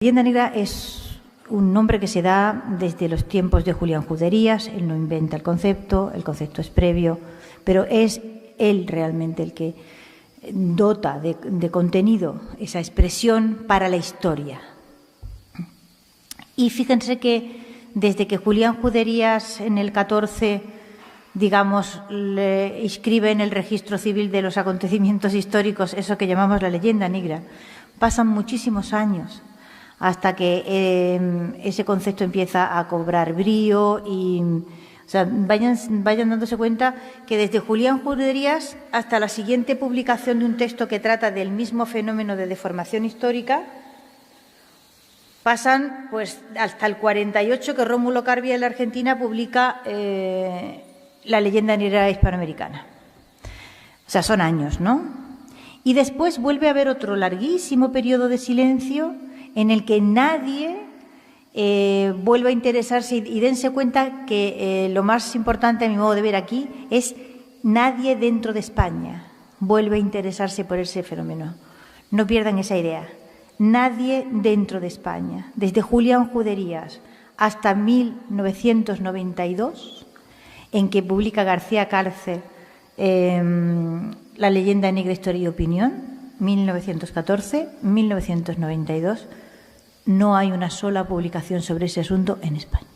Leyenda negra es un nombre que se da desde los tiempos de Julián Juderías. Él no inventa el concepto es previo, pero es él realmente el que dota de contenido esa expresión para la historia. Y fíjense que desde que Julián Juderías en el 14, digamos, le inscribe en el registro civil de los acontecimientos históricos eso que llamamos la leyenda negra, pasan muchísimos años hasta que ese concepto empieza a cobrar brío y, o sea, vayan dándose cuenta que desde Julián Juderías hasta la siguiente publicación de un texto que trata del mismo fenómeno de deformación histórica, pasan pues hasta el 48, que Rómulo Carbia en la Argentina publica la leyenda negra hispanoamericana. O sea, son años, ¿no? Y después vuelve a haber otro larguísimo periodo de silencio en el que nadie vuelve a interesarse, y dense cuenta que lo más importante a mi modo de ver aquí es nadie dentro de España vuelve a interesarse por ese fenómeno. No pierdan esa idea. Nadie dentro de España, desde Julián Juderías hasta 1992, en que publica García Cárcel La leyenda negra, historia y opinión, 1914, 1992, no hay una sola publicación sobre ese asunto en España.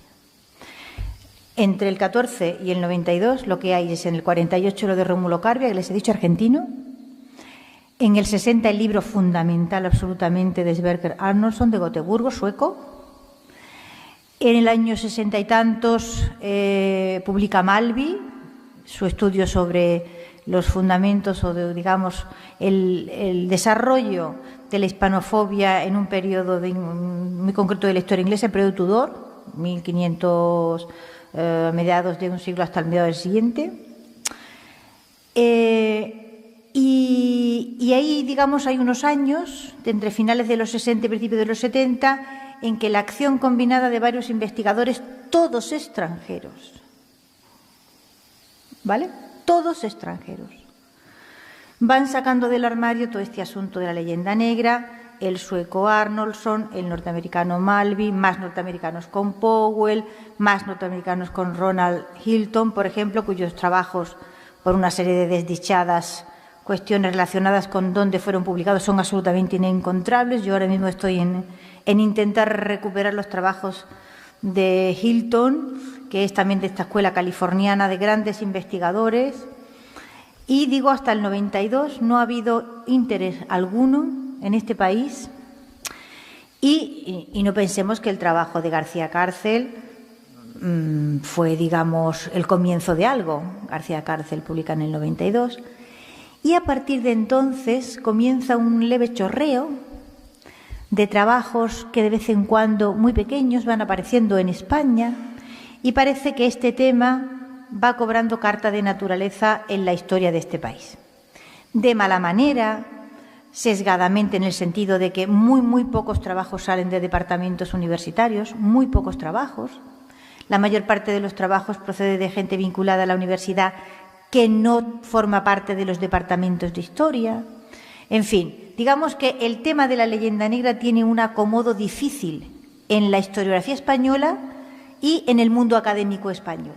Entre el 14 y el 92 lo que hay es en el 48 lo de Rómulo Carbia, que les he dicho, argentino. En el 60 el libro fundamental absolutamente de Sverker Arnoldsson de Gotemburgo, sueco. En el año 60 y tantos publica Malby su estudio sobre los fundamentos o, digamos, el desarrollo de la hispanofobia en un periodo muy concreto de la historia inglesa, el periodo Tudor, 1500, mediados de un siglo hasta el mediado del siguiente. Y ahí, digamos, hay unos años, entre finales de los 60 y principios de los 70, en que la acción combinada de varios investigadores, todos extranjeros, ¿vale?, todos extranjeros, van sacando del armario todo este asunto de la leyenda negra, el sueco Arnoldsson, el norteamericano Malby, más norteamericanos con Powell, más norteamericanos con Ronald Hilton, por ejemplo, cuyos trabajos, por una serie de desdichadas cuestiones relacionadas con dónde fueron publicados, son absolutamente inencontrables. Yo ahora mismo estoy en intentar recuperar los trabajos de Hilton, que es también de esta escuela californiana de grandes investigadores. Y digo, hasta el 92 no ha habido interés alguno en este país. Y no pensemos que el trabajo de García Cárcel fue, digamos, el comienzo de algo. García Cárcel publica en el 92. Y a partir de entonces comienza un leve chorreo de trabajos que de vez en cuando, muy pequeños, van apareciendo en España, y parece que este tema va cobrando carta de naturaleza en la historia de este país. De mala manera, sesgadamente, en el sentido de que muy pocos trabajos salen de departamentos universitarios, muy pocos trabajos. La mayor parte de los trabajos procede de gente vinculada a la universidad que no forma parte de los departamentos de historia. En fin, digamos que el tema de la leyenda negra tiene un acomodo difícil en la historiografía española y en el mundo académico español.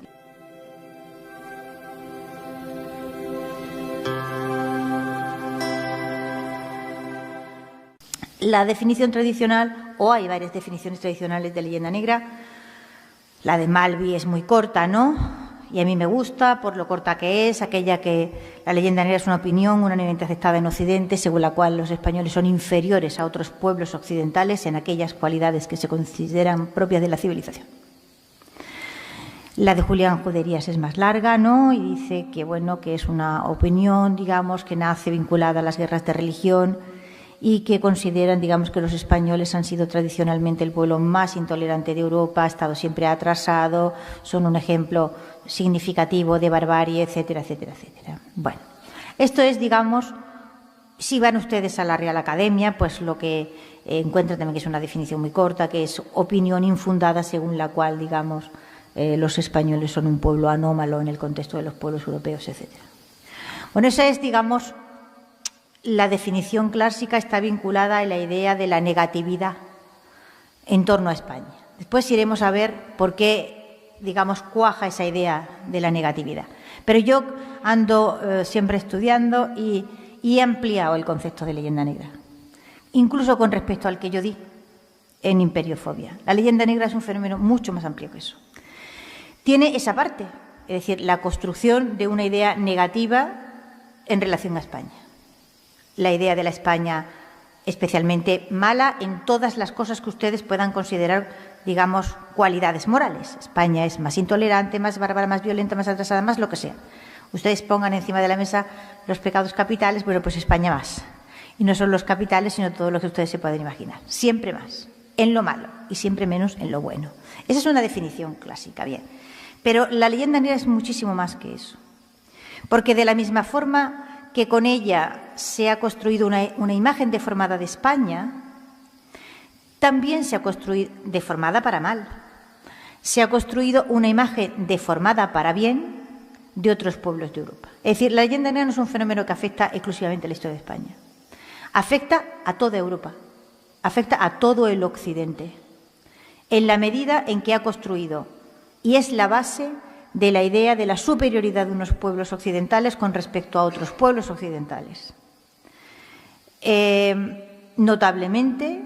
La definición tradicional, o hay varias definiciones tradicionales de leyenda negra, la de Malby es muy corta, ¿no?, y a mí me gusta por lo corta que es, aquella que la leyenda negra es una opinión unánimamente aceptada en Occidente, según la cual los españoles son inferiores a otros pueblos occidentales en aquellas cualidades que se consideran propias de la civilización. La de Julián Juderías es más larga, ¿no?, y dice que, bueno, que es una opinión, digamos, que nace vinculada a las guerras de religión y que consideran, digamos, que los españoles han sido tradicionalmente el pueblo más intolerante de Europa, ha estado siempre atrasado, son un ejemplo significativo de barbarie, etcétera, etcétera, etcétera. Bueno, esto es, digamos, si van ustedes a la Real Academia, pues lo que encuentran también que es una definición muy corta, que es opinión infundada según la cual, digamos, los españoles son un pueblo anómalo en el contexto de los pueblos europeos, etcétera. Bueno, esa es, digamos, la definición clásica, está vinculada a la idea de la negatividad en torno a España. Después iremos a ver por qué, digamos, cuaja esa idea de la negatividad. Pero yo ando siempre estudiando y he ampliado el concepto de leyenda negra, incluso con respecto al que yo di en Imperiofobia. La leyenda negra es un fenómeno mucho más amplio que eso. Tiene esa parte, es decir, la construcción de una idea negativa en relación a España. La idea de la España especialmente mala en todas las cosas que ustedes puedan considerar, digamos, cualidades morales. España es más intolerante, más bárbara, más violenta, más atrasada, más lo que sea. Ustedes pongan encima de la mesa los pecados capitales, bueno, pues España más. Y no son los capitales, sino todo lo que ustedes se pueden imaginar. Siempre más, en lo malo, y siempre menos en lo bueno. Esa es una definición clásica, bien. Pero la leyenda negra es muchísimo más que eso. Porque de la misma forma que con ella se ha construido una imagen deformada de España, también se ha construido deformada para mal. Se ha construido una imagen deformada para bien de otros pueblos de Europa. Es decir, la leyenda negra no es un fenómeno que afecta exclusivamente a la historia de España. Afecta a toda Europa, afecta a todo el Occidente, en la medida en que ha construido, y es la base de la idea de la superioridad de unos pueblos occidentales con respecto a otros pueblos occidentales. Notablemente,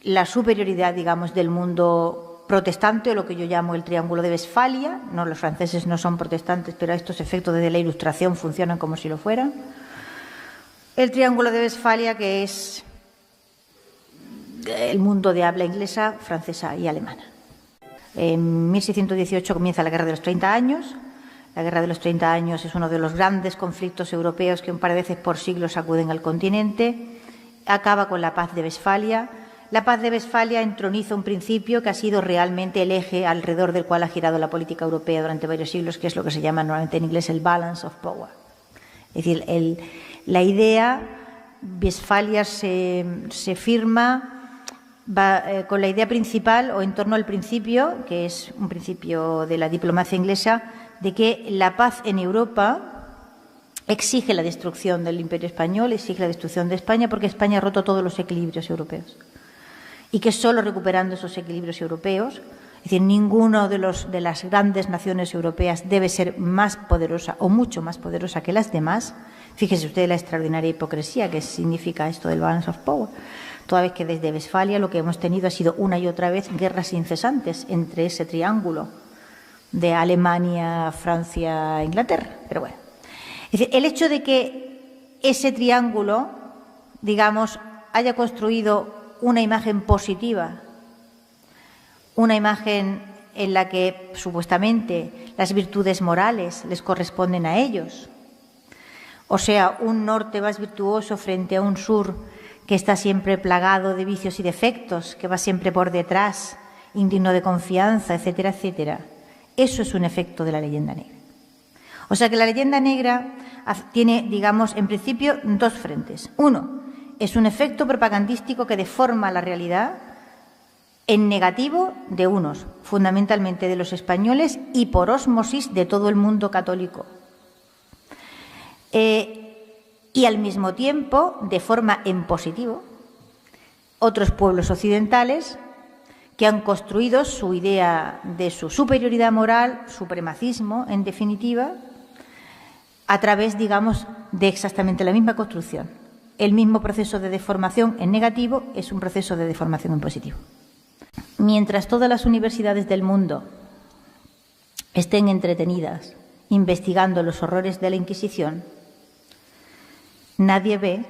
la superioridad, digamos, del mundo protestante, o lo que yo llamo el Triángulo de Westfalia. No, los franceses no son protestantes, pero estos efectos desde la Ilustración funcionan como si lo fueran. El Triángulo de Westfalia, que es el mundo de habla inglesa, francesa y alemana. En 1618 comienza la Guerra de los 30 años. La Guerra de los 30 años es uno de los grandes conflictos europeos que un par de veces por siglo sacuden al continente. Acaba con la Paz de Westfalia. La Paz de Westfalia entroniza un principio que ha sido realmente el eje alrededor del cual ha girado la política europea durante varios siglos, que es lo que se llama normalmente en inglés el balance of power. Es decir, la idea, Westfalia se firma con la idea principal o en torno al principio, que es un principio de la diplomacia inglesa, de que la paz en Europa exige la destrucción del Imperio Español, exige la destrucción de España, porque España ha roto todos los equilibrios europeos. Y que solo recuperando esos equilibrios europeos, es decir, ninguno de las grandes naciones europeas debe ser más poderosa o mucho más poderosa que las demás. Fíjese usted la extraordinaria hipocresía que significa esto del balance of power. Toda vez que desde Westfalia lo que hemos tenido ha sido una y otra vez guerras incesantes entre ese triángulo de Alemania, Francia, Inglaterra. Pero bueno, es decir, el hecho de que ese triángulo, digamos, haya construido una imagen positiva, una imagen en la que supuestamente las virtudes morales les corresponden a ellos, o sea, un norte más virtuoso frente a un sur que está siempre plagado de vicios y defectos, que va siempre por detrás, indigno de confianza, etcétera, etcétera. Eso es un efecto de la leyenda negra. O sea que la leyenda negra tiene, digamos, en principio dos frentes. Uno, es un efecto propagandístico que deforma la realidad en negativo de unos, fundamentalmente de los españoles y por ósmosis de todo el mundo católico. Y al mismo tiempo, de forma en positivo, otros pueblos occidentales que han construido su idea de su superioridad moral, supremacismo, en definitiva, a través, digamos, de exactamente la misma construcción. El mismo proceso de deformación en negativo es un proceso de deformación en positivo. Mientras todas las universidades del mundo estén entretenidas investigando los horrores de la Inquisición, nadie ve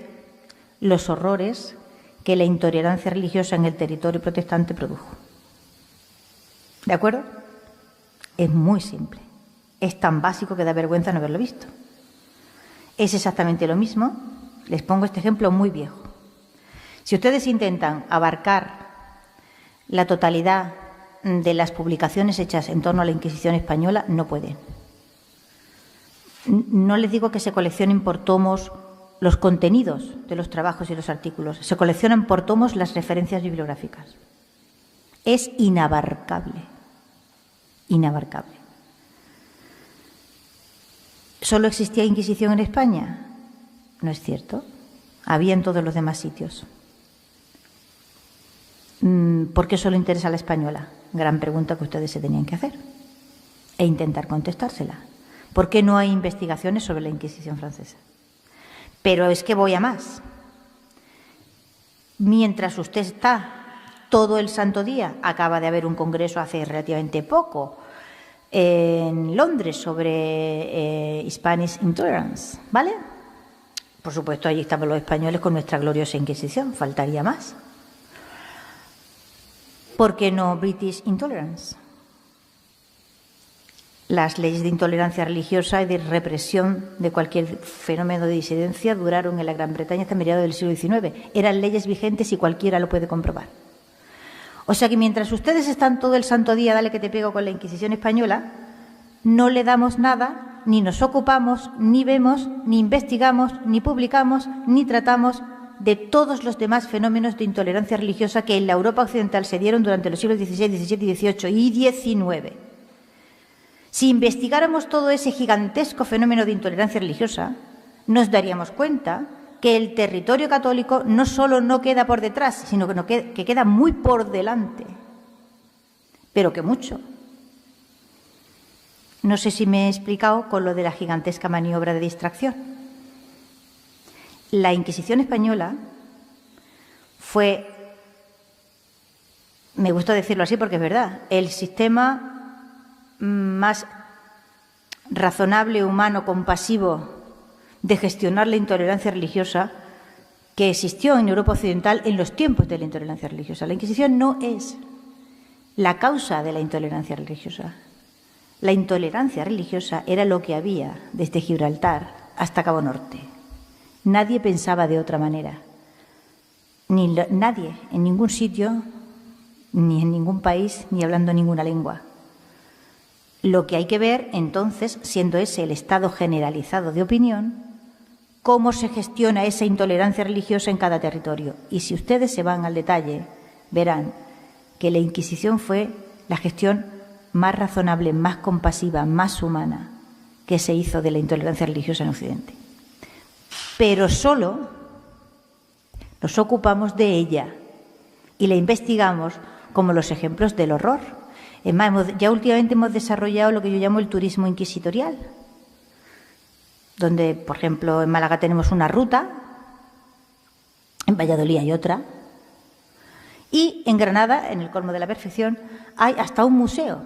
los horrores que la intolerancia religiosa en el territorio protestante produjo. ¿De acuerdo? Es muy simple. Es tan básico que da vergüenza no haberlo visto. Es exactamente lo mismo. Les pongo este ejemplo muy viejo. Si ustedes intentan abarcar la totalidad de las publicaciones hechas en torno a la Inquisición española, no pueden. No les digo que se coleccionen por tomos los contenidos de los trabajos y los artículos, se coleccionan por tomos las referencias bibliográficas. Es inabarcable, inabarcable. ¿Solo existía Inquisición en España? No es cierto. Había en todos los demás sitios. ¿Por qué solo interesa a la española? Gran pregunta que ustedes se tenían que hacer e intentar contestársela. ¿Por qué no hay investigaciones sobre la Inquisición francesa? Pero es que voy a más. Mientras usted está todo el santo día, acaba de haber un congreso hace relativamente poco en Londres sobre Spanish Intolerance, ¿vale? Por supuesto, allí estaban los españoles con nuestra gloriosa Inquisición, faltaría más. ¿Por qué no British Intolerance? Las leyes de intolerancia religiosa y de represión de cualquier fenómeno de disidencia duraron en la Gran Bretaña hasta mediados del siglo XIX. Eran leyes vigentes y cualquiera lo puede comprobar. O sea que mientras ustedes están todo el santo día, dale que te pego con la Inquisición española, no le damos nada, ni nos ocupamos, ni vemos, ni investigamos, ni publicamos, ni tratamos de todos los demás fenómenos de intolerancia religiosa que en la Europa occidental se dieron durante los siglos XVI, XVII, XVIII y XIX. Si investigáramos todo ese gigantesco fenómeno de intolerancia religiosa, nos daríamos cuenta que el territorio católico no solo no queda por detrás, sino que queda muy por delante, pero que mucho. No sé si me he explicado con lo de la gigantesca maniobra de distracción. La Inquisición española fue, me gusta decirlo así porque es verdad, el sistema más razonable, humano, compasivo de gestionar la intolerancia religiosa que existió en Europa occidental en los tiempos de la intolerancia religiosa. La Inquisición no es la causa de la intolerancia religiosa. La intolerancia religiosa era lo que había desde Gibraltar hasta Cabo Norte. Nadie pensaba de otra manera. Nadie, en ningún sitio, ni en ningún país, ni hablando ninguna lengua. Lo que hay que ver, entonces, siendo ese el estado generalizado de opinión, cómo se gestiona esa intolerancia religiosa en cada territorio. Y si ustedes se van al detalle, verán que la Inquisición fue la gestión más razonable, más compasiva, más humana que se hizo de la intolerancia religiosa en Occidente. Pero solo nos ocupamos de ella y la investigamos como los ejemplos del horror. Es más, ya últimamente hemos desarrollado lo que yo llamo el turismo inquisitorial, donde, por ejemplo, en Málaga tenemos una ruta, en Valladolid hay otra, y en Granada, en el colmo de la perfección, hay hasta un museo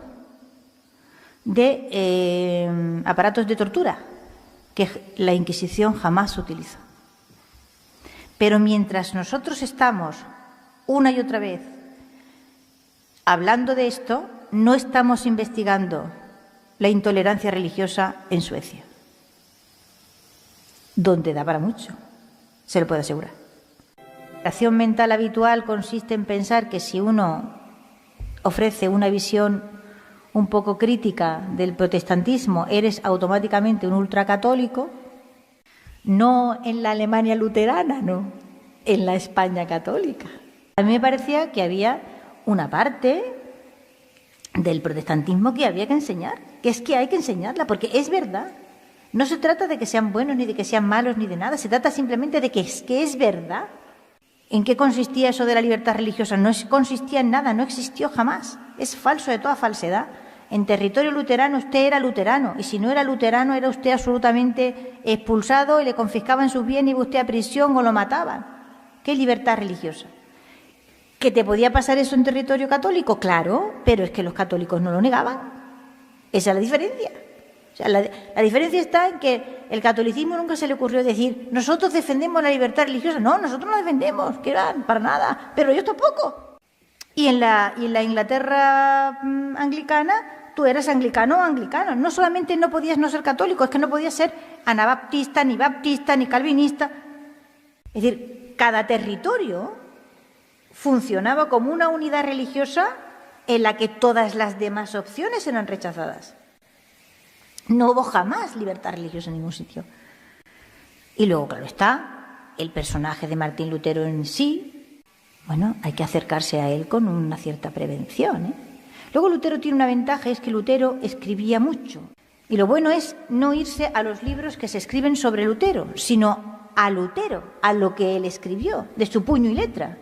de aparatos de tortura que la Inquisición jamás utilizó. Pero mientras nosotros estamos una y otra vez hablando de esto, no estamos investigando la intolerancia religiosa en Suecia, donde da para mucho, se lo puedo asegurar. La acción mental habitual consiste en pensar que si uno ofrece una visión un poco crítica del protestantismo, eres automáticamente un ultracatólico, no en la Alemania luterana, no, en la España católica. A mí me parecía que había una parte del protestantismo que había que enseñar, que es que hay que enseñarla, porque es verdad. No se trata de que sean buenos, ni de que sean malos, ni de nada, se trata simplemente de que es verdad. ¿En qué consistía eso de la libertad religiosa? No consistía en nada, no existió jamás. Es falso de toda falsedad. En territorio luterano usted era luterano, y si no era luterano era usted absolutamente expulsado y le confiscaban sus bienes y iba usted a prisión o lo mataban. ¿Qué libertad religiosa? ¿Que te podía pasar eso en territorio católico? Claro, pero es que los católicos no lo negaban. Esa es la diferencia. O sea, la diferencia está en que el catolicismo nunca se le ocurrió decir nosotros defendemos la libertad religiosa. No, nosotros no defendemos, que eran para nada, pero ellos tampoco. Y en la Inglaterra anglicana, tú eras anglicano o anglicano. No solamente no podías no ser católico, es que no podías ser anabaptista, ni baptista, ni calvinista. Es decir, cada territorio funcionaba como una unidad religiosa en la que todas las demás opciones eran rechazadas. No hubo jamás libertad religiosa en ningún sitio. Y luego, claro está, el personaje de Martín Lutero en sí, bueno, hay que acercarse a él con una cierta prevención, ¿eh? Luego Lutero tiene una ventaja, es que Lutero escribía mucho. Y lo bueno es no irse a los libros que se escriben sobre Lutero, sino a Lutero, a lo que él escribió, de su puño y letra.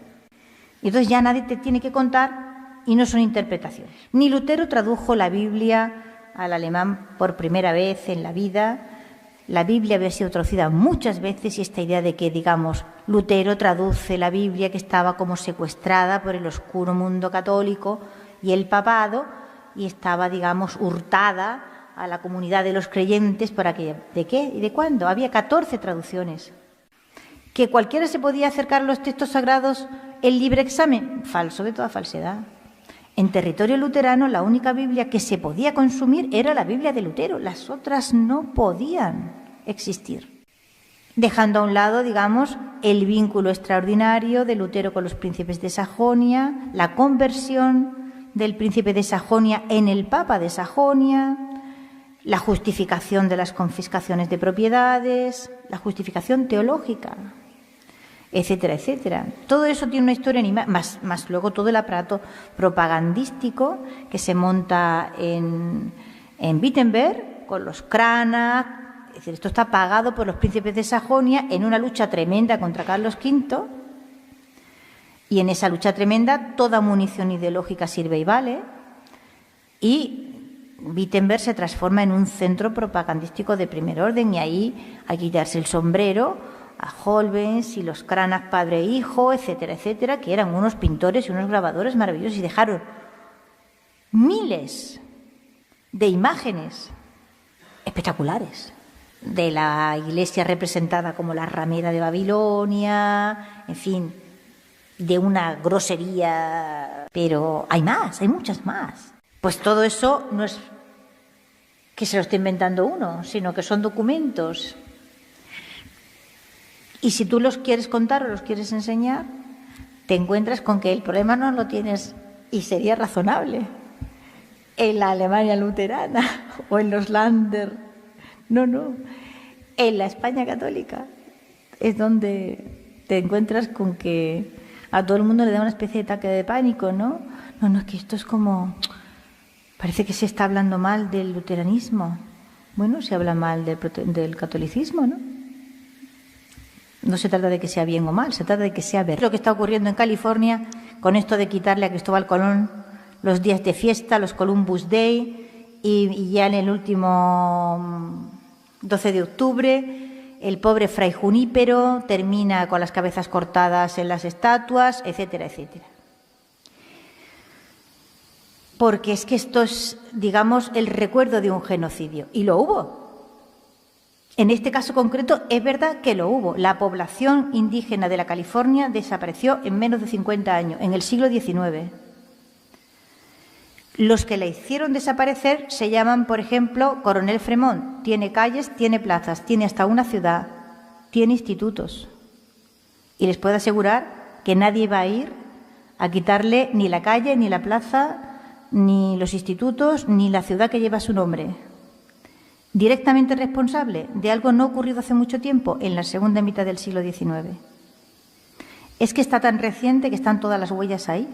Y entonces ya nadie te tiene que contar y no son interpretaciones. Ni Lutero tradujo la Biblia al alemán por primera vez en la vida. La Biblia había sido traducida muchas veces y esta idea de que, digamos, Lutero traduce la Biblia que estaba como secuestrada por el oscuro mundo católico y el papado y estaba, digamos, hurtada a la comunidad de los creyentes para que, ¿de qué y de cuándo? Había 14 traducciones. ¿Que cualquiera se podía acercar a los textos sagrados en libre examen? Falso de toda falsedad. En territorio luterano la única Biblia que se podía consumir era la Biblia de Lutero, las otras no podían existir. Dejando a un lado, digamos, el vínculo extraordinario de Lutero con los príncipes de Sajonia, la conversión del príncipe de Sajonia en el Papa de Sajonia, la justificación de las confiscaciones de propiedades, la justificación teológica, etcétera, etcétera. Todo eso tiene una historia más luego todo el aparato propagandístico que se monta en Wittenberg con los Cranach. Es decir, esto está pagado por los príncipes de Sajonia en una lucha tremenda contra Carlos V, y en esa lucha tremenda toda munición ideológica sirve y vale, y Wittenberg se transforma en un centro propagandístico de primer orden, y ahí hay que quitarse el sombrero a Holbens y los Cranach padre e hijo, etcétera, etcétera, que eran unos pintores y unos grabadores maravillosos y dejaron miles de imágenes espectaculares de la iglesia representada como la ramera de Babilonia, en fin, de una grosería, pero hay más, hay muchas más. Pues todo eso no es que se lo esté inventando uno, sino que son documentos. Y si tú los quieres contar o los quieres enseñar, te encuentras con que el problema no lo tienes, y sería razonable, en la Alemania luterana o en los Länder. No, en la España católica es donde te encuentras con que a todo el mundo le da una especie de ataque de pánico, ¿no? No, es que esto es como... Parece que se está hablando mal del luteranismo. Bueno, se habla mal del catolicismo, ¿no? No se trata de que sea bien o mal, se trata de que sea verdad. Lo que está ocurriendo en California con esto de quitarle a Cristóbal Colón los días de fiesta, los Columbus Day, y ya en el último 12 de octubre el pobre Fray Junípero termina con las cabezas cortadas en las estatuas, etcétera, etcétera. Porque es que esto es, digamos, el recuerdo de un genocidio, y lo hubo. En este caso concreto es verdad que lo hubo. La población indígena de la California desapareció en menos de 50 años, en el siglo XIX. Los que la hicieron desaparecer se llaman, por ejemplo, Coronel Fremont. Tiene calles, tiene plazas, tiene hasta una ciudad, tiene institutos. Y les puedo asegurar que nadie va a ir a quitarle ni la calle, ni la plaza, ni los institutos, ni la ciudad que lleva su nombre. Directamente responsable de algo no ocurrido hace mucho tiempo, en la segunda mitad del siglo XIX. Es que está tan reciente que están todas las huellas ahí.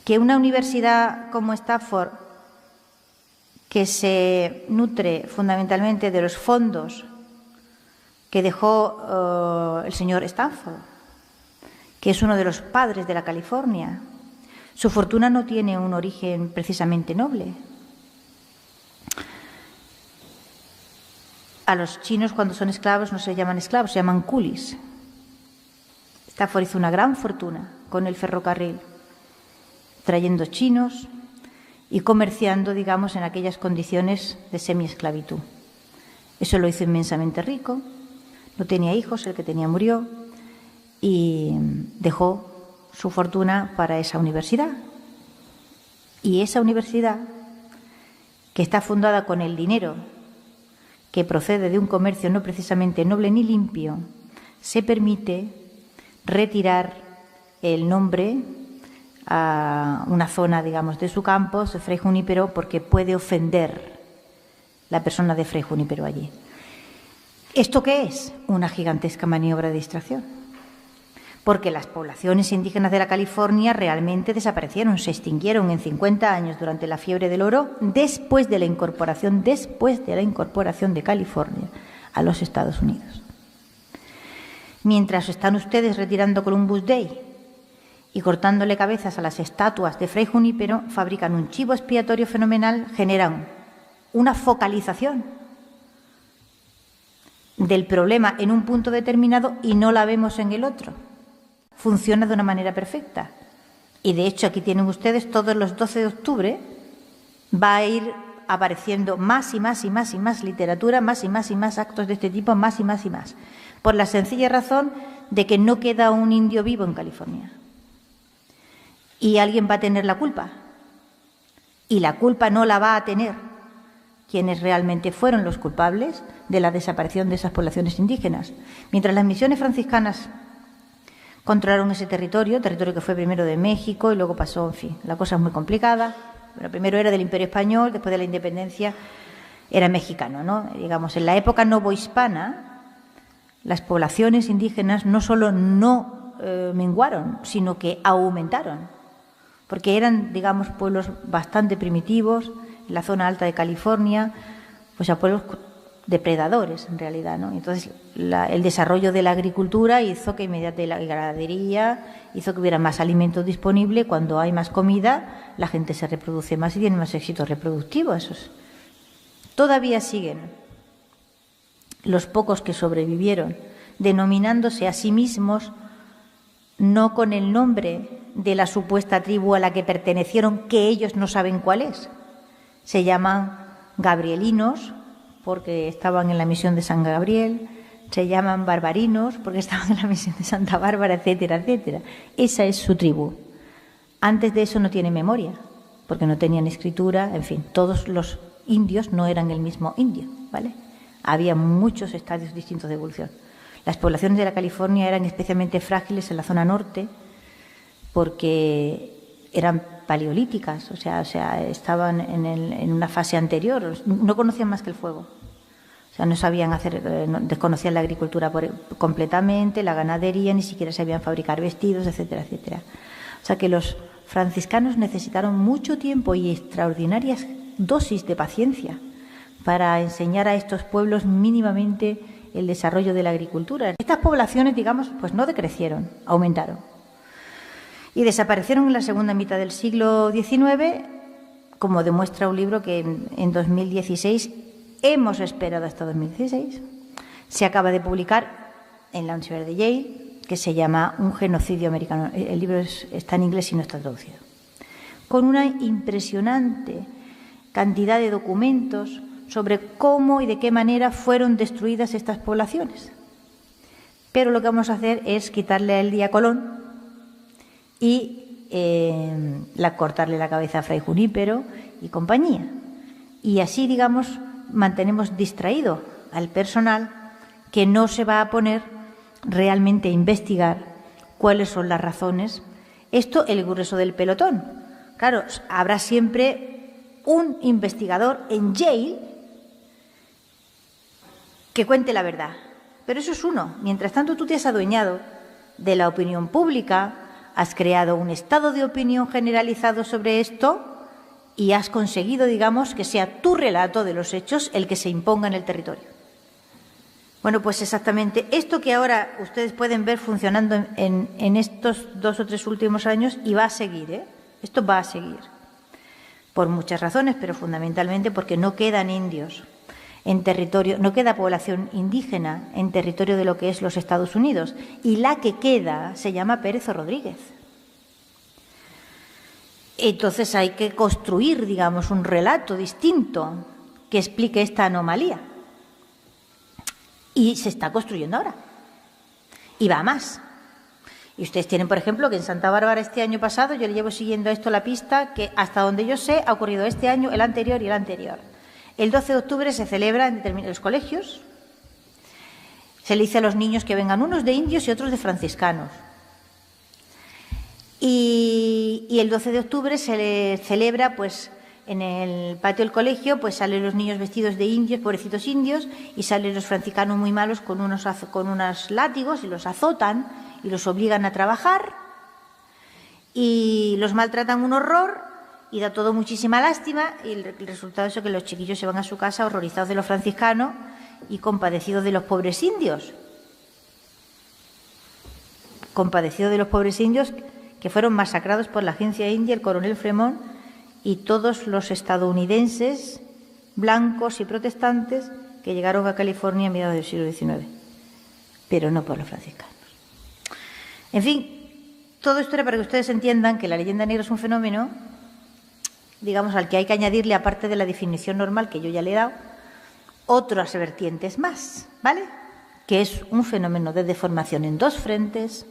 Que una universidad como Stanford, que se nutre fundamentalmente de los fondos que dejó el señor Stanford, que es uno de los padres de la California, su fortuna no tiene un origen precisamente noble. A los chinos, cuando son esclavos, no se llaman esclavos, se llaman coolies. Stanford hizo una gran fortuna con el ferrocarril, trayendo chinos y comerciando, digamos, en aquellas condiciones de semiesclavitud. Eso lo hizo inmensamente rico, no tenía hijos, el que tenía murió, y dejó su fortuna para esa universidad. Y esa universidad, que está fundada con el dinero que procede de un comercio no precisamente noble ni limpio, se permite retirar el nombre a una zona, digamos, de su campus, de Fray Junípero, porque puede ofender la persona de Fray Junípero allí. ¿Esto qué es? Una gigantesca maniobra de distracción. Porque las poblaciones indígenas de la California realmente desaparecieron, se extinguieron en 50 años durante la fiebre del oro, después de la incorporación de California a los Estados Unidos. Mientras están ustedes retirando Columbus Day y cortándole cabezas a las estatuas de Fray Junípero, fabrican un chivo expiatorio fenomenal, generan una focalización del problema en un punto determinado y no la vemos en el otro. Funciona de una manera perfecta. Y de hecho aquí tienen ustedes todos los 12 de octubre, va a ir apareciendo más y más y más y más literatura, más y más actos de este tipo, más y más, por la sencilla razón de que no queda un indio vivo en California. Y alguien va a tener la culpa. Y la culpa no la va a tener quienes realmente fueron los culpables de la desaparición de esas poblaciones indígenas. Mientras las misiones franciscanas controlaron ese territorio que fue primero de México y luego pasó, en fin, la cosa es muy complicada. Bueno, primero era del Imperio Español, después de la independencia era mexicano, ¿no? Digamos, en la época novohispana, las poblaciones indígenas no solo no menguaron, sino que aumentaron, porque eran, digamos, pueblos bastante primitivos, en la zona alta de California, pues a pueblos depredadores, en realidad, ¿no? Entonces, el desarrollo de la agricultura hizo que inmediatamente la ganadería hizo que hubiera más alimento disponible. Cuando hay más comida, la gente se reproduce más y tiene más éxito reproductivo. Todavía siguen los pocos que sobrevivieron denominándose a sí mismos no con el nombre de la supuesta tribu a la que pertenecieron, que ellos no saben cuál es. Se llaman gabrielinos porque estaban en la misión de San Gabriel, se llaman barbarinos porque estaban en la misión de Santa Bárbara, etcétera, etcétera. Esa es su tribu. Antes de eso no tiene memoria, porque no tenían escritura, en fin, todos los indios no eran el mismo indio, ¿vale? Había muchos estadios distintos de evolución. Las poblaciones de la California eran especialmente frágiles en la zona norte porque eran paleolíticas, o sea, estaban en una fase anterior, no conocían más que el fuego. O sea, no sabían desconocían la agricultura completamente, la ganadería, ni siquiera sabían fabricar vestidos, etcétera, etcétera. O sea que los franciscanos necesitaron mucho tiempo y extraordinarias dosis de paciencia para enseñar a estos pueblos mínimamente el desarrollo de la agricultura. Estas poblaciones, digamos, pues no decrecieron, aumentaron. Y desaparecieron en la segunda mitad del siglo XIX, como demuestra un libro que en 2016, hemos esperado hasta 2016, se acaba de publicar en la Universidad de Yale, que se llama Un genocidio americano. El libro está en inglés y no está traducido. Con una impresionante cantidad de documentos sobre cómo y de qué manera fueron destruidas estas poblaciones. Pero lo que vamos a hacer es quitarle el día a Colón y cortarle la cabeza a Fray Junípero y compañía. Y así, digamos, mantenemos distraído al personal que no se va a poner realmente a investigar cuáles son las razones. Esto, el grueso del pelotón. Claro, habrá siempre un investigador en Yale que cuente la verdad. Pero eso es uno. Mientras tanto, tú te has adueñado de la opinión pública, has creado un estado de opinión generalizado sobre esto y has conseguido, digamos, que sea tu relato de los hechos el que se imponga en el territorio. Bueno, pues exactamente esto que ahora ustedes pueden ver funcionando en estos 2 o 3 últimos años, y va a seguir, ¿eh? Esto va a seguir. Por muchas razones, pero fundamentalmente porque no quedan indios en territorio, no queda población indígena en territorio de lo que es los Estados Unidos, y la que queda se llama Pérez o Rodríguez. Entonces hay que construir, digamos, un relato distinto que explique esta anomalía. Y se está construyendo ahora. Y va más. Y ustedes tienen, por ejemplo, que en Santa Bárbara este año pasado, yo le llevo siguiendo esto la pista, que hasta donde yo sé ha ocurrido este año, el anterior y el anterior. El 12 de octubre se celebra en los colegios. Se le dice a los niños que vengan unos de indios y otros de franciscanos. Y el 12 de octubre se le celebra, pues, en el patio del colegio, pues salen los niños vestidos de indios, pobrecitos indios, y salen los franciscanos muy malos con unos látigos y los azotan y los obligan a trabajar y los maltratan un horror y da todo muchísima lástima, y el resultado es que los chiquillos se van a su casa horrorizados de los franciscanos y compadecidos de los pobres indios. compadecido de los pobres indios que fueron masacrados por la agencia india, el coronel Fremont y todos los estadounidenses, blancos y protestantes, que llegaron a California a mediados del siglo XIX, pero no por los franciscanos. En fin, todo esto era para que ustedes entiendan que la leyenda negra es un fenómeno, digamos, al que hay que añadirle, aparte de la definición normal que yo ya le he dado, otras vertientes más, ¿vale? Que es un fenómeno de deformación en dos frentes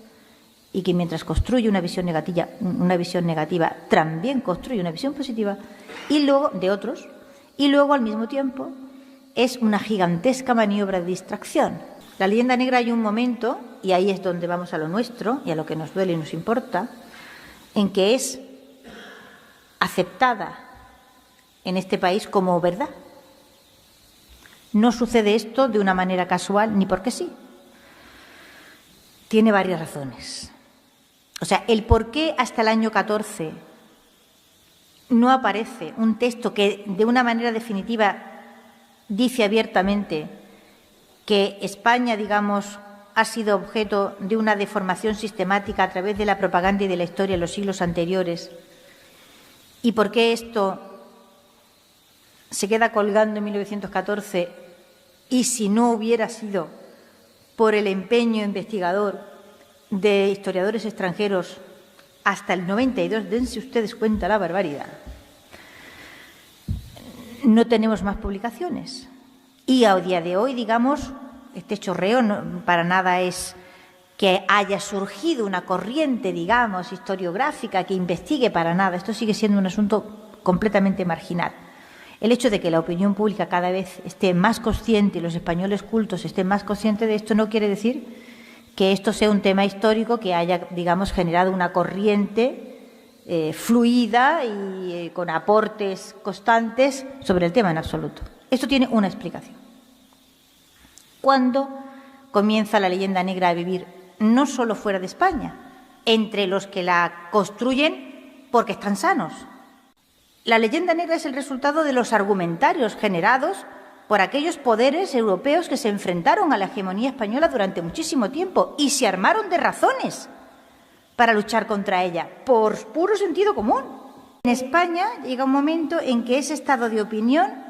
y que mientras construye una visión negativa también construye una visión positiva y luego de otros, y luego al mismo tiempo es una gigantesca maniobra de distracción. La leyenda negra hay un momento, y ahí es donde vamos a lo nuestro y a lo que nos duele y nos importa, en que es aceptada en este país como verdad. No sucede esto de una manera casual ni porque sí. Tiene varias razones. O sea, el por qué hasta el año 14 no aparece un texto que de una manera definitiva dice abiertamente que España, digamos, ha sido objeto de una deformación sistemática a través de la propaganda y de la historia en los siglos anteriores, y por qué esto se queda colgando en 1914 y si no hubiera sido por el empeño investigador de historiadores extranjeros hasta el 92, dense ustedes cuenta la barbaridad, no tenemos más publicaciones. Y a día de hoy, digamos, este chorreo para nada es que haya surgido una corriente, digamos, historiográfica que investigue, para nada. Esto sigue siendo un asunto completamente marginal. El hecho de que la opinión pública cada vez esté más consciente y los españoles cultos estén más conscientes de esto no quiere decir que esto sea un tema histórico que haya, digamos, generado una corriente fluida y con aportes constantes sobre el tema en absoluto. Esto tiene una explicación. ¿Cuándo comienza la leyenda negra a vivir no solo fuera de España, entre los que la construyen porque están sanos? La leyenda negra es el resultado de los argumentarios generados por aquellos poderes europeos que se enfrentaron a la hegemonía española durante muchísimo tiempo y se armaron de razones para luchar contra ella, por puro sentido común. En España llega un momento en que ese estado de opinión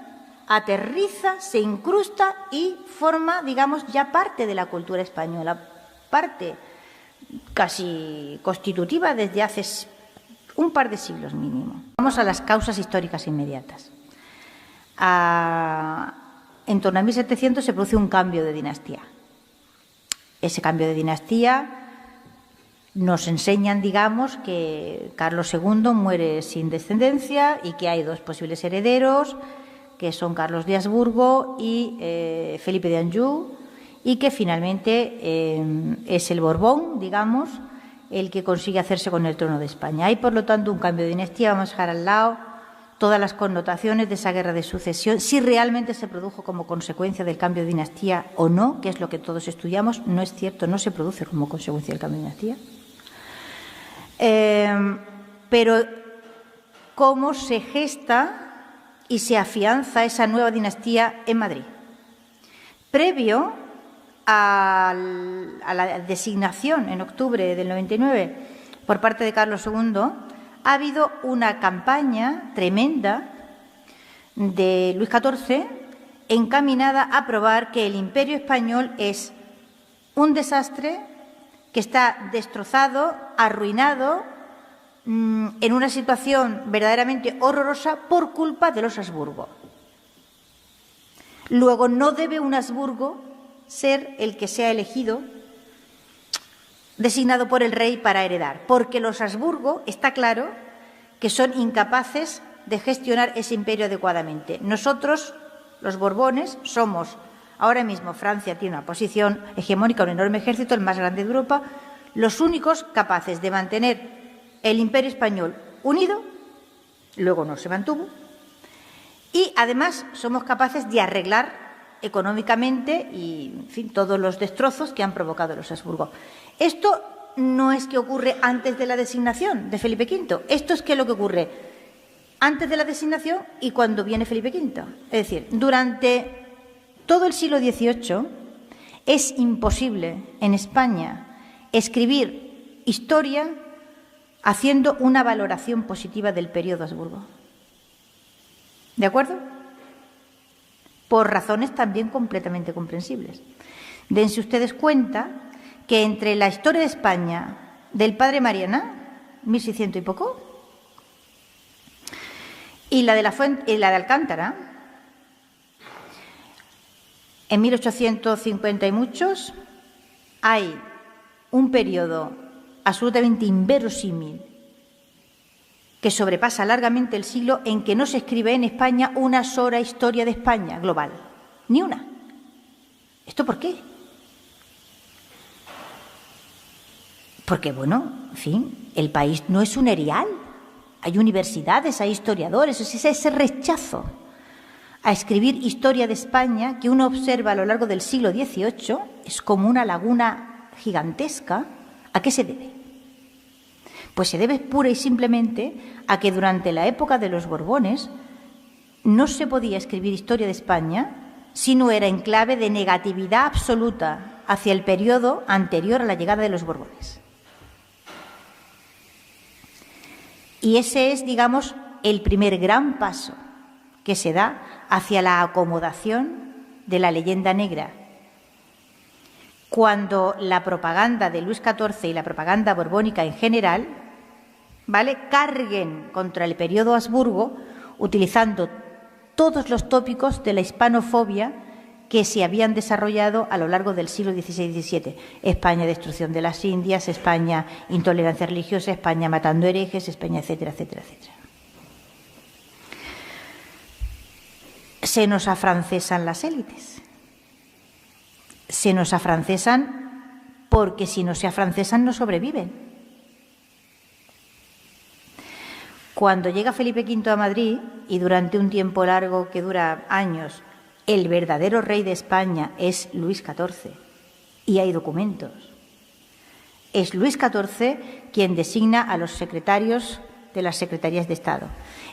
aterriza, se incrusta y forma, digamos, ya parte de la cultura española, parte casi constitutiva desde hace un par de siglos mínimo. Vamos a las causas históricas inmediatas. En torno a 1700 se produce un cambio de dinastía. Ese cambio de dinastía nos enseñan, digamos, que Carlos II muere sin descendencia y que hay dos posibles herederos, que son Carlos de Habsburgo y Felipe de Anjou, y que finalmente es el Borbón, digamos, el que consigue hacerse con el trono de España. Hay, por lo tanto, un cambio de dinastía. Vamos a dejar al lado todas las connotaciones de esa guerra de sucesión, si realmente se produjo como consecuencia del cambio de dinastía o no, que es lo que todos estudiamos. No es cierto, no se produce como consecuencia del cambio de dinastía. Pero cómo se gesta y se afianza esa nueva dinastía en Madrid. Previo a la designación en octubre del 99 por parte de Carlos II, ha habido una campaña tremenda de Luis XIV encaminada a probar que el Imperio español es un desastre, que está destrozado, arruinado, en una situación verdaderamente horrorosa por culpa de los Habsburgo. Luego, no debe un Habsburgo ser el que sea elegido, designado por el rey para heredar, porque los Habsburgo, está claro, que son incapaces de gestionar ese imperio adecuadamente. Nosotros, los Borbones, somos, ahora mismo Francia tiene una posición hegemónica, un enorme ejército, el más grande de Europa, los únicos capaces de mantener el imperio español unido, luego no se mantuvo, y además somos capaces de arreglar económicamente y, en fin, todos los destrozos que han provocado los Habsburgo. Esto no es que ocurre antes de la designación de Felipe V, esto es que lo que ocurre antes de la designación y cuando viene Felipe V. Es decir, durante todo el siglo XVIII es imposible en España escribir historia haciendo una valoración positiva del periodo Habsburgo. ¿De acuerdo? Por razones también completamente comprensibles. Dense ustedes cuenta que entre la historia de España del padre Mariana, 1600 y poco, y la de Alcántara, en 1850 y muchos, hay un periodo absolutamente inverosímil que sobrepasa largamente el siglo en que no se escribe en España una sola historia de España global, ni una. ¿Esto por qué? Porque, bueno, en fin, el país no es un erial. Hay universidades, hay historiadores, es ese rechazo a escribir historia de España que uno observa a lo largo del siglo XVIII, es como una laguna gigantesca. ¿A qué se debe? Pues se debe pura y simplemente a que durante la época de los Borbones no se podía escribir historia de España si no era en clave de negatividad absoluta hacia el periodo anterior a la llegada de los Borbones. Y ese es, digamos, el primer gran paso que se da hacia la acomodación de la leyenda negra. Cuando la propaganda de Luis XIV y la propaganda borbónica en general, ¿vale?, carguen contra el periodo Habsburgo utilizando todos los tópicos de la hispanofobia que se habían desarrollado a lo largo del siglo XVI y XVII. España, destrucción de las Indias, España, intolerancia religiosa, España matando herejes, España, etcétera, etcétera, etcétera. Se nos afrancesan las élites. Se nos afrancesan porque si no se afrancesan no sobreviven. Cuando llega Felipe V a Madrid, y durante un tiempo largo que dura años, el verdadero rey de España es Luis XIV, y hay documentos. Es Luis XIV quien designa a los secretarios de las secretarías de Estado.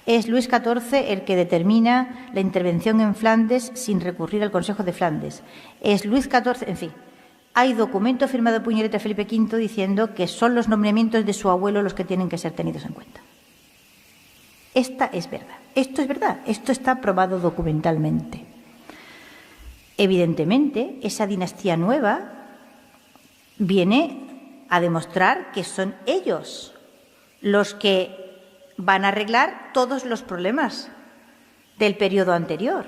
Es Luis XIV el que determina la intervención en Flandes sin recurrir al Consejo de Flandes. Es Luis XIV, en fin, hay documento firmado a puño y letra de Felipe V diciendo que son los nombramientos de su abuelo los que tienen que ser tenidos en cuenta. Esta es verdad. Esto es verdad. Esto está probado documentalmente. Evidentemente, esa dinastía nueva viene a demostrar que son ellos los que van a arreglar todos los problemas del periodo anterior.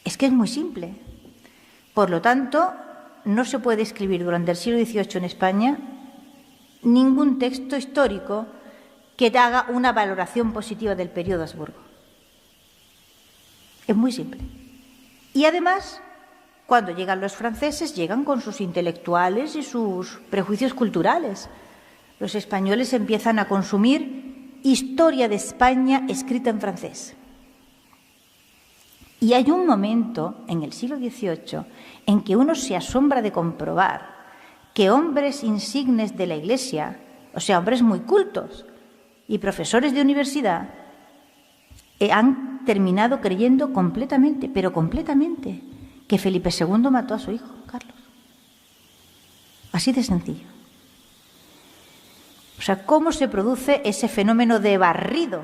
Es que es muy simple. Por lo tanto, no se puede escribir durante el siglo XVIII en España ningún texto histórico que haga una valoración positiva del periodo Habsburgo. Es muy simple. Y además, cuando llegan los franceses, llegan con sus intelectuales y sus prejuicios culturales. Los españoles empiezan a consumir historia de España escrita en francés. Y hay un momento en el siglo XVIII en que uno se asombra de comprobar que hombres insignes de la Iglesia, o sea, hombres muy cultos y profesores de universidad, han terminado creyendo completamente, pero completamente, que Felipe II mató a su hijo, Carlos. Así de sencillo. O sea, ¿cómo se produce ese fenómeno de barrido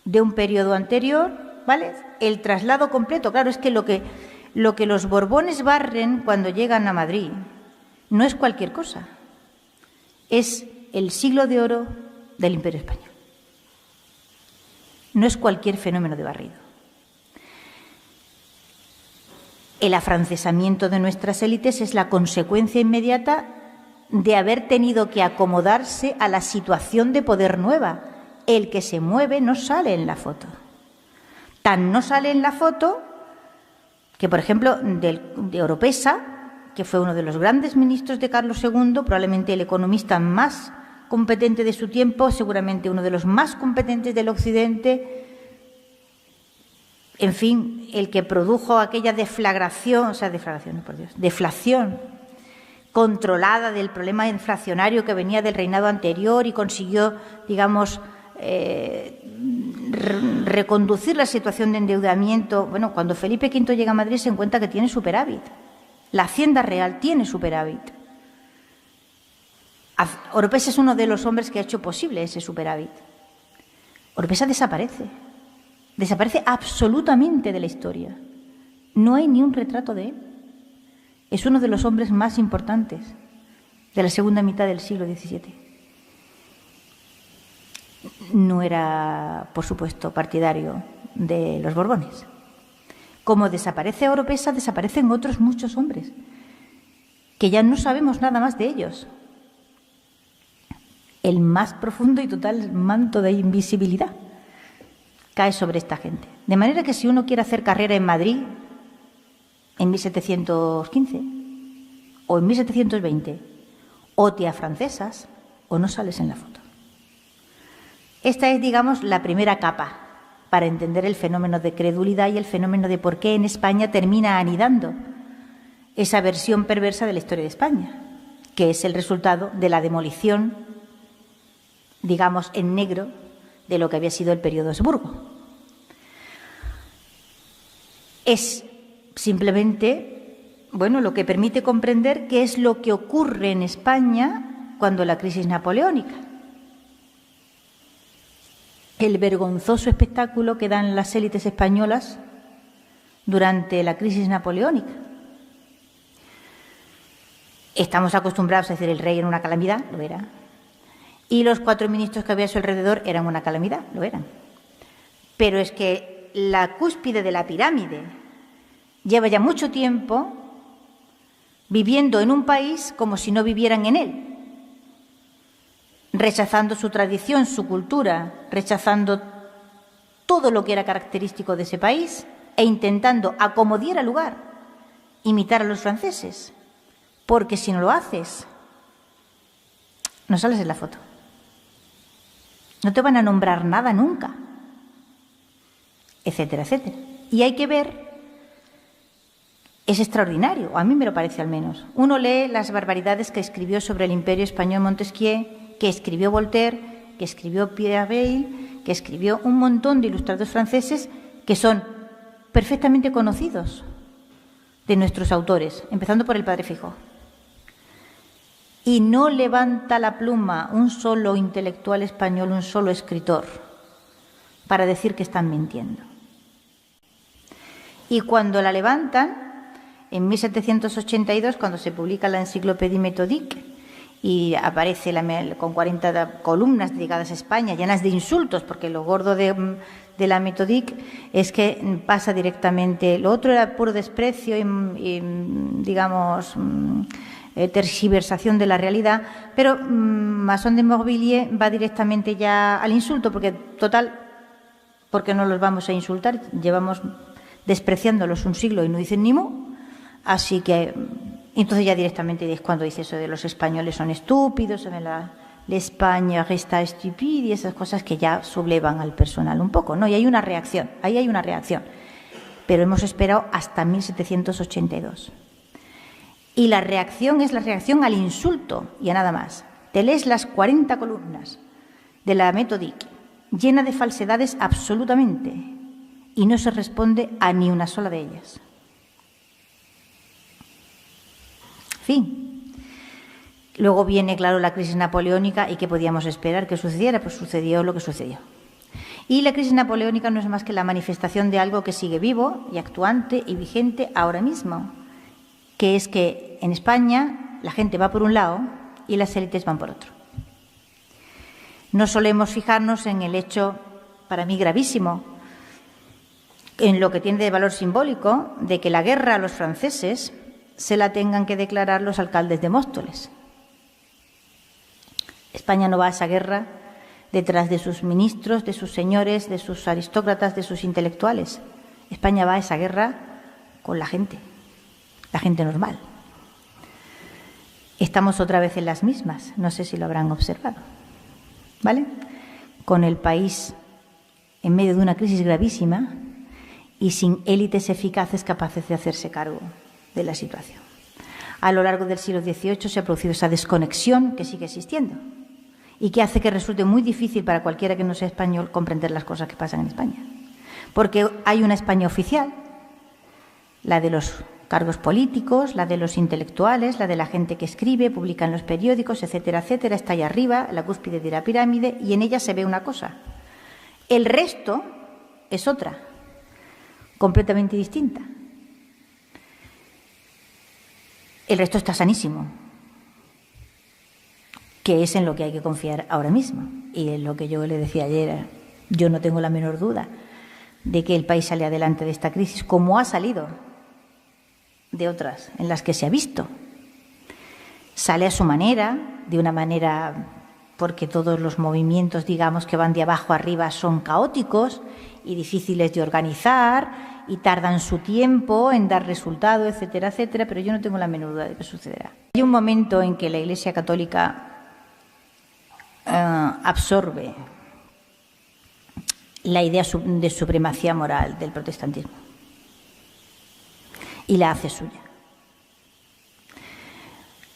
de un periodo anterior? ¿Vale? El traslado completo. Claro, es que lo que los Borbones barren cuando llegan a Madrid no es cualquier cosa. Es el siglo de oro del Imperio Español. No es cualquier fenómeno de barrido. El afrancesamiento de nuestras élites es la consecuencia inmediata de haber tenido que acomodarse a la situación de poder nueva. El que se mueve no sale en la foto. Tan no sale en la foto que, por ejemplo, de Oropesa, que fue uno de los grandes ministros de Carlos II, probablemente el economista más competente de su tiempo, seguramente uno de los más competentes del Occidente, en fin, el que produjo aquella deflación controlada del problema inflacionario que venía del reinado anterior y consiguió, digamos, reconducir la situación de endeudamiento. Bueno, cuando Felipe V llega a Madrid se encuentra que tiene superávit. La Hacienda Real tiene superávit. Oropesa es uno de los hombres que ha hecho posible ese superávit. Oropesa desaparece absolutamente de la historia. No hay ni un retrato de él. Es uno de los hombres más importantes de la segunda mitad del siglo XVII. No era, por supuesto, partidario de los Borbones. Como desaparece Oropesa, desaparecen otros muchos hombres, que ya no sabemos nada más de ellos. El más profundo y total manto de invisibilidad cae sobre esta gente. De manera que si uno quiere hacer carrera en Madrid en 1715 o en 1720, o te afrancesas o no sales en la foto. Esta es, digamos, la primera capa para entender el fenómeno de credulidad y el fenómeno de por qué en España termina anidando esa versión perversa de la historia de España, que es el resultado de la demolición, digamos, en negro de lo que había sido el periodo Habsburgo. Es simplemente, bueno, lo que permite comprender qué es lo que ocurre en España cuando la crisis napoleónica. El vergonzoso espectáculo que dan las élites españolas durante la crisis napoleónica. Estamos acostumbrados a decir el rey era una calamidad, lo era. Y los 4 ministros que había a su alrededor eran una calamidad, lo eran. Pero es que la cúspide de la pirámide lleva ya mucho tiempo viviendo en un país como si no vivieran en él, rechazando su tradición, su cultura, rechazando todo lo que era característico de ese país e intentando, a como diera lugar, imitar a los franceses. Porque si no lo haces, no sales en la foto. No te van a nombrar nada nunca, etcétera, etcétera. Y hay que ver, es extraordinario, a mí me lo parece al menos. Uno lee las barbaridades que escribió sobre el Imperio Español Montesquieu, que escribió Voltaire, que escribió Pierre Bayle, que escribió un montón de ilustrados franceses que son perfectamente conocidos de nuestros autores, empezando por el Padre Fijó. Y no levanta la pluma un solo intelectual español, un solo escritor, para decir que están mintiendo. Y cuando la levantan, en 1782, cuando se publica la Encyclopédie Méthodique, y aparece con 40 columnas dedicadas a España, llenas de insultos, porque lo gordo de la Méthodique es que pasa directamente. Lo otro era puro desprecio y digamos, tergiversación de la realidad, pero Masson de Morvilliers va directamente ya al insulto, porque total, porque no los vamos a insultar, llevamos despreciándolos un siglo y no dicen ni mu, así que entonces ya directamente es cuando dice eso de los españoles son estúpidos, l'Espagne resta estúpida y esas cosas que ya sublevan al personal un poco, ¿no? Y hay una reacción, ahí hay una reacción, pero hemos esperado hasta 1782. Y la reacción es la reacción al insulto y a nada más. Te lees las 40 columnas de la Méthodique, llena de falsedades absolutamente, y no se responde a ni una sola de ellas. Fin. Luego viene, claro, la crisis napoleónica y ¿qué podíamos esperar que sucediera? Pues sucedió lo que sucedió. Y la crisis napoleónica no es más que la manifestación de algo que sigue vivo y actuante y vigente ahora mismo, que es que en España la gente va por un lado y las élites van por otro. No solemos fijarnos en el hecho, para mí gravísimo, en lo que tiene de valor simbólico, de que la guerra a los franceses se la tengan que declarar los alcaldes de Móstoles. España no va a esa guerra detrás de sus ministros, de sus señores, de sus aristócratas, de sus intelectuales. España va a esa guerra con la gente normal. Estamos otra vez en las mismas, no sé si lo habrán observado, ¿vale? Con el país en medio de una crisis gravísima y sin élites eficaces capaces de hacerse cargo de la situación. A lo largo del siglo XVIII se ha producido esa desconexión que sigue existiendo y que hace que resulte muy difícil para cualquiera que no sea español comprender las cosas que pasan en España. Porque hay una España oficial, la de los cargos políticos, la de los intelectuales, la de la gente que escribe, publica en los periódicos, etcétera, etcétera, está ahí arriba, la cúspide de la pirámide, y en ella se ve una cosa. El resto es otra, completamente distinta. El resto está sanísimo, que es en lo que hay que confiar ahora mismo. Y es lo que yo le decía ayer, yo no tengo la menor duda de que el país sale adelante de esta crisis, como ha salido de otras en las que se ha visto. Sale a su manera, de una manera, porque todos los movimientos, digamos, que van de abajo arriba son caóticos y difíciles de organizar y tardan su tiempo en dar resultado, etcétera, etcétera, pero yo no tengo la menor duda de que sucederá. Hay un momento en que la Iglesia Católica absorbe la idea de supremacía moral del protestantismo y la hace suya.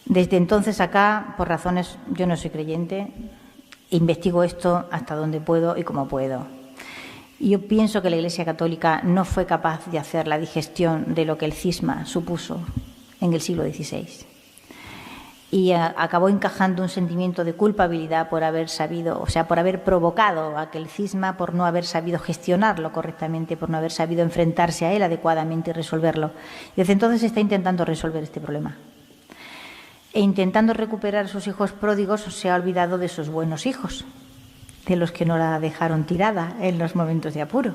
Desde entonces acá, por razones, yo no soy creyente, investigo esto hasta donde puedo y como puedo. Y yo pienso que la Iglesia Católica no fue capaz de hacer la digestión de lo que el cisma supuso en el siglo XVI. Y acabó encajando un sentimiento de culpabilidad por haber sabido, o sea, por haber provocado aquel cisma, por no haber sabido gestionarlo correctamente, por no haber sabido enfrentarse a él adecuadamente y resolverlo. Y desde entonces está intentando resolver este problema. E intentando recuperar a sus hijos pródigos, se ha olvidado de sus buenos hijos, de los que no la dejaron tirada en los momentos de apuro.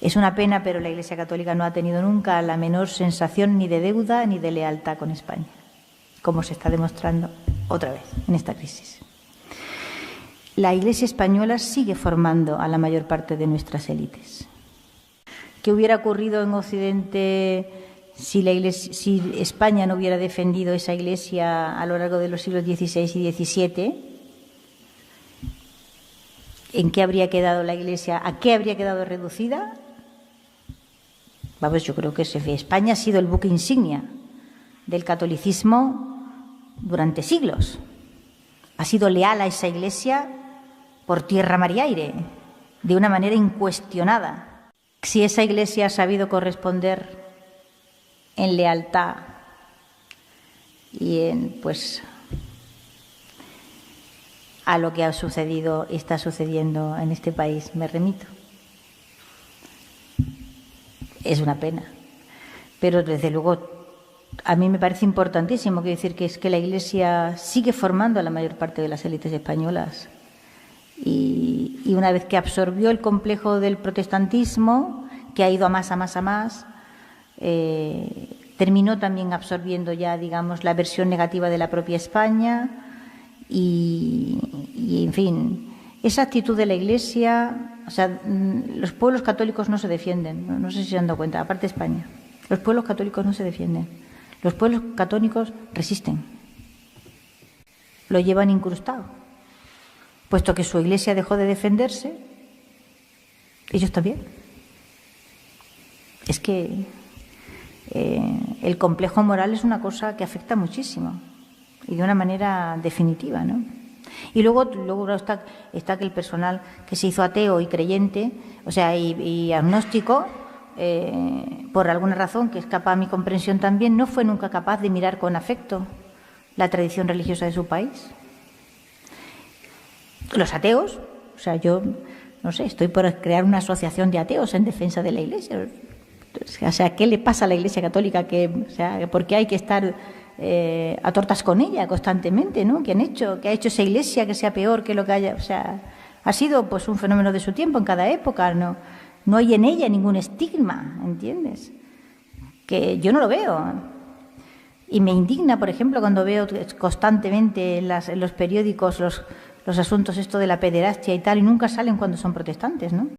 Es una pena, pero la Iglesia Católica no ha tenido nunca la menor sensación ni de deuda ni de lealtad con España, como se está demostrando otra vez en esta crisis. La Iglesia española sigue formando a la mayor parte de nuestras élites. ¿Qué hubiera ocurrido en Occidente si España no hubiera defendido esa Iglesia a lo largo de los siglos XVI y XVII? ¿En qué habría quedado la Iglesia? ¿A qué habría quedado reducida? Vamos, yo creo que España ha sido el buque insignia del catolicismo durante siglos. Ha sido leal a esa Iglesia por tierra, mar y aire, de una manera incuestionada. Si esa Iglesia ha sabido corresponder en lealtad y en, a lo que ha sucedido y está sucediendo en este país, me remito. Es una pena, pero desde luego a mí me parece importantísimo decir que es que la Iglesia sigue formando a la mayor parte de las élites españolas y una vez que absorbió el complejo del protestantismo, que ha ido a más, terminó también absorbiendo ya, digamos, la versión negativa de la propia España y en fin, esa actitud de la Iglesia, o sea, los pueblos católicos no se defienden, no sé si se han dado cuenta, aparte de España, los pueblos católicos no se defienden. Los pueblos católicos resisten, lo llevan incrustado, puesto que su Iglesia dejó de defenderse, ellos también. Es que el complejo moral es una cosa que afecta muchísimo y de una manera definitiva, ¿no? Y luego está que el personal que se hizo ateo y creyente, o sea, y agnóstico, por alguna razón que escapa a mi comprensión también, no fue nunca capaz de mirar con afecto la tradición religiosa de su país. Los ateos, o sea, yo no sé, estoy por crear una asociación de ateos en defensa de la Iglesia. O sea, ¿qué le pasa a la Iglesia Católica? ¿Por qué hay que estar a tortas con ella constantemente, ¿no? ¿Qué ha hecho esa Iglesia que sea peor que lo que haya? O sea, ha sido pues un fenómeno de su tiempo en cada época, no hay en ella ningún estigma, ¿entiendes? Que yo no lo veo. Y me indigna, por ejemplo, cuando veo constantemente en los periódicos los asuntos esto de la pederastia y tal, y nunca salen cuando son protestantes, ¿no?